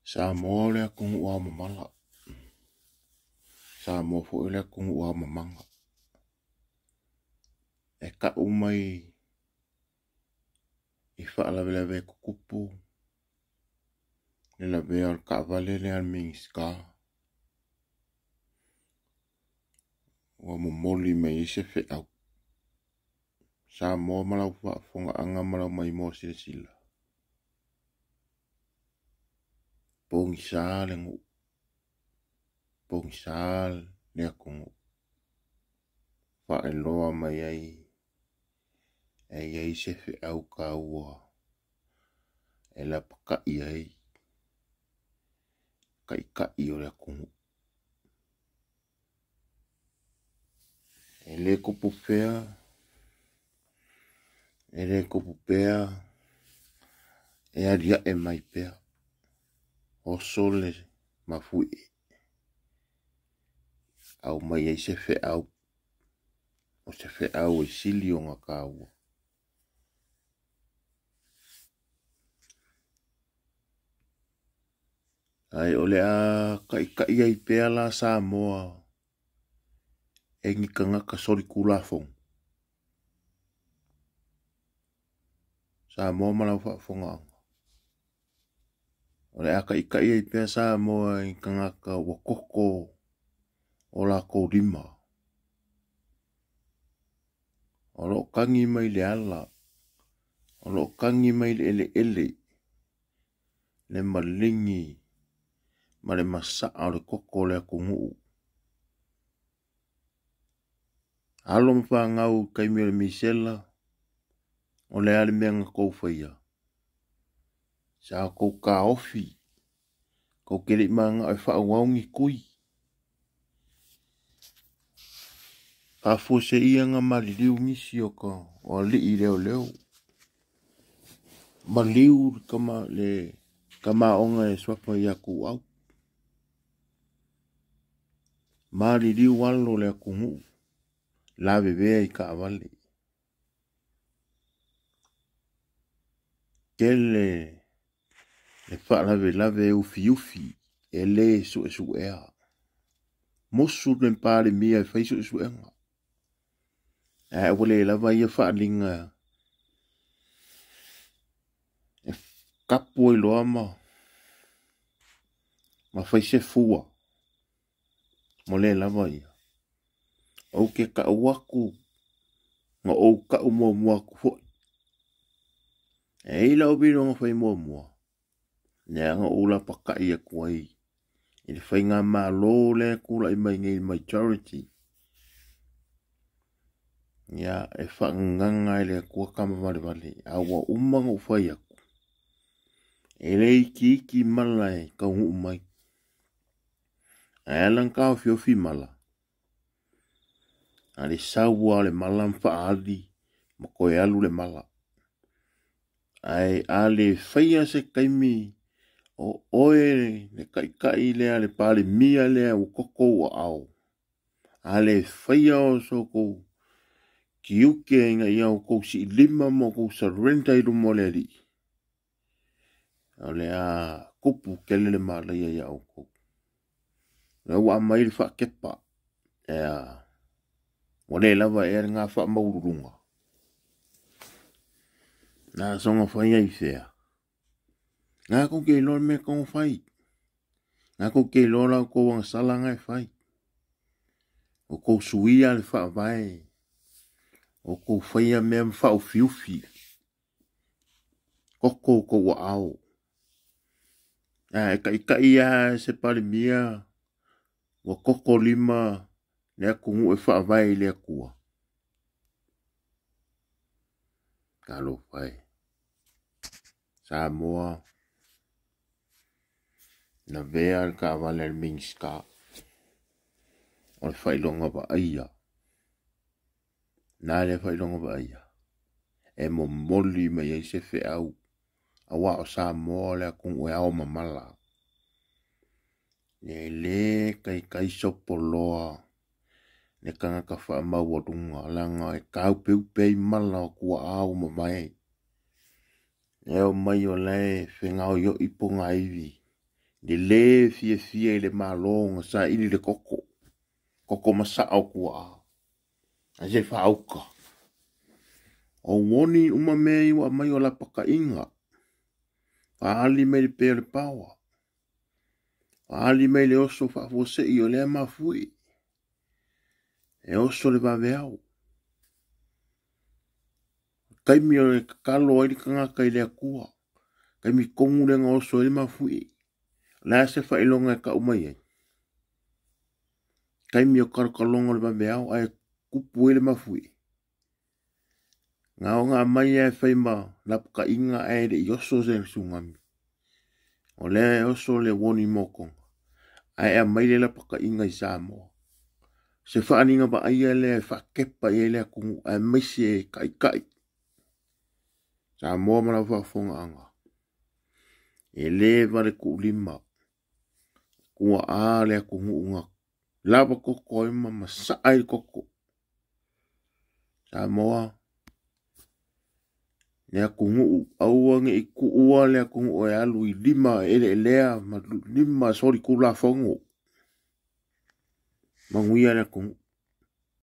Sa mo le kung ua mamala. Sa mo fu le kung ua mamanga. E ka umai I whaalawelewe kukupu. Le la vea al ka vale le al mingska. Wa momoli me ise fe au. Sa mo malau whaafonga anga malau mai mo sila. Pongi sa le ngu. Pongi sa le akungu. Whaeloa mai ai. Ai se fe au ka ua. E la paka I ai. Ka I o le akungu. E le kupu fea. E le kupu pea. E aria e mai pea. O sole mafui. Au mai ai se fe au. O se fe au e sili o ngā ka ua. Ai ole a ka I pea la sa moa. E ngi ka ngaka sori kulafong. Sa moa malau whaafonga anga. Ole a ka I pea sa moa I ka ngaka wakoko o la kourima. Olo kangi mai le ala. Olo kangi mai le ele. Le malingi. Ma le masaa o le koko le akungu. Alo mwha ngau kaimi o le misela. O le ale mea kou whaia. Sa kou ka ofi. Kou kere manga e wha waungi kui. Pafo se ia nga maliliu nisi o ka. O li I leo. Maliu kama le. Kama onga e swapa ia ku au. Maliliu walo le akungu. La bebea I ka avale. Kele. Le wha lave ufi. E le su ea. Mosu le mpare mia e whaisu enga. E wale lava ia wha linga. E kapu I loa ma. Ma whaise fua. Mo le lava ia. Au ke ka uaku. Nga au ka umua ku fo. E ila obiro nga whai mua. Nea nga ula paka ia kuai. I whai ngā mā lō le kula I mai ngai majority. Ia e whanganga I le kua kama wale. Awa umanga u whai aku. E le iki malai ka ungu umai. E lang kao fiofi mala. Ale sawa le mala mfa ali. Ma koe alu le mala. Ai ale whaia se kaimi. O oe le kai le ale pale mia le o koko o au. Ale whaia o soko. Ki uke inga iau kou si lima mo kou surrender I rumo le li. Ole a kupu kele le mala ia iau kou. Le ua mai le wha kepa. Ea. Ole lava e ngā wha maururunga. Nā songa whaia I whea. Ngā kou kei lor me kou whai. Ngā kou kei lor au kou ang salanga I whai. O kou suia le wha vai. O kou whaia mea mwha o fiufi. Koko kou wa au. E ka ia se pale mia. Wa koko lima. Lea kungu e wha vai lea kua. Kalo whai. Sa moa. Na vea ka avale mingska. O le whailonga wa aia. Nā le whailonga wa aia. E mo moli mai ai se whi au. Awa o sa moa le kungu e au mamala. Le kai sopo loa. Ne kanga ka wha maua runga. Langa e kau pei mala o kua au mamai. E o mai o le whengao yo ipo ngā iwi. Ni le fie le malonga sa ili le koko. Koko masa au kua. A se whaauka. O woni uma mei wa mai o la paka inga. Whaali mei le pere pawa. Whaali mei le oso whaafose i o lea mafui. E oso le waweau. Kaimi o le kakalo ai kangaka i lea kua. Kaimi kongu le nga oso le mafui. La se whailonga e ka umai ai. Kaimi o karakalonga le waweau ai kupu ele mafui. Ngā o ngā mai e whaima la paka inga e le i oso se sungami. O le oso le woni mokonga. Ai a mai le la paka inga i Samoa. Se whaaninga ba aia le whakepa i le kungu ai maisi e kai. Samoa mana whafonga anga. E le vare ku lima. Kua a le kungu unga. Lava koko ima masaai koko. Samoa. Lea kungu auange i kuua lea kungu e alu i lima ele lea ma lima sori kula fongo. Manguia lea kungu.